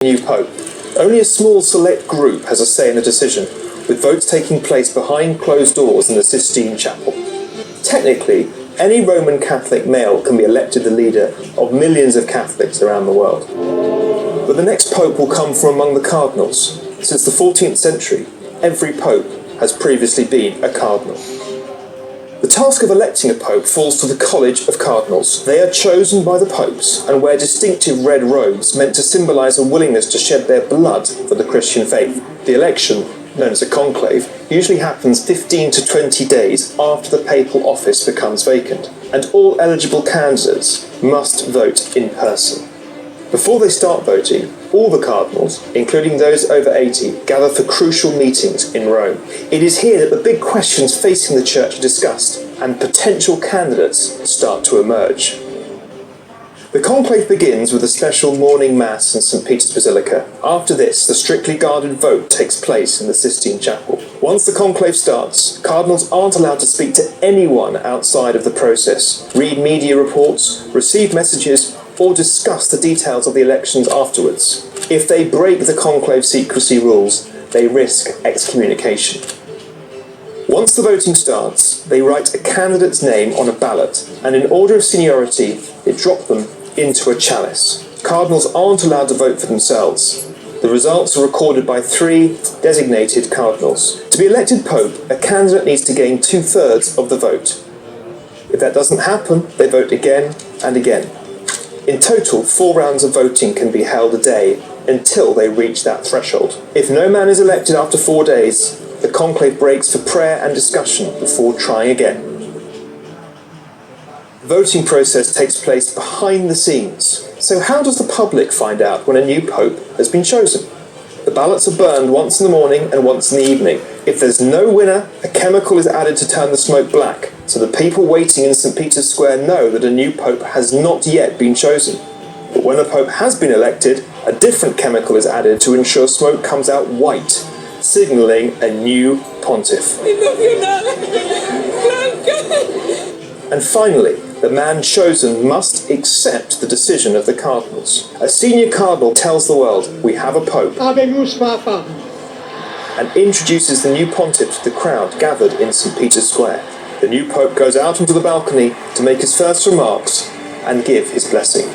new pope. Only a small select group has a say in the decision, with votes taking place behind closed doors in the Sistine Chapel. Technically, any Roman Catholic male can be elected the leader of millions of Catholics around the world. But the next pope will come from among the cardinals. Since the 14th century, every pope has previously been a cardinal. The task of electing a pope falls to the College of Cardinals. They are chosen by the popes and wear distinctive red robes meant to symbolise a willingness to shed their blood for the Christian faith. The election, known as a conclave, usually happens 15 to 20 days after the papal office becomes vacant, and all eligible candidates must vote in person. Before they start voting, all the cardinals, including those over 80, gather for crucial meetings in Rome. It is here that the big questions facing the church are discussed, and potential candidates start to emerge. The conclave begins with a special morning mass in St. Peter's Basilica. After this, the strictly guarded vote takes place in the Sistine Chapel. Once the conclave starts, cardinals aren't allowed to speak to anyone outside of the process, read media reports, receive messages, or discuss the details of the elections afterwards. If they break the conclave secrecy rules, they risk excommunication. Once the voting starts, they write a candidate's name on a ballot, and in order of seniority, they drop them into a chalice. Cardinals aren't allowed to vote for themselves. The results are recorded by 3 designated cardinals. To be elected pope, a candidate needs to gain 2/3 of the vote. If that doesn't happen, they vote again and again. In total, 4 rounds of voting can be held a day until they reach that threshold. If no man is elected after 4 days, the conclave breaks for prayer and discussion before trying again. The voting process takes place behind the scenes. So how does the public find out when a new pope has been chosen? The ballots are burned once in the morning and once in the evening. If there's no winner, a chemical is added to turn the smoke black, so the people waiting in St. Peter's Square know that a new pope has not yet been chosen. But when a pope has been elected, a different chemical is added to ensure smoke comes out white, signalling a new pontiff. And finally, the man chosen must accept the decision of the cardinals. A senior cardinal tells the world, "We have a pope," and introduces the new pontiff to the crowd gathered in St. Peter's Square. The new pope goes out onto the balcony to make his first remarks and give his blessing.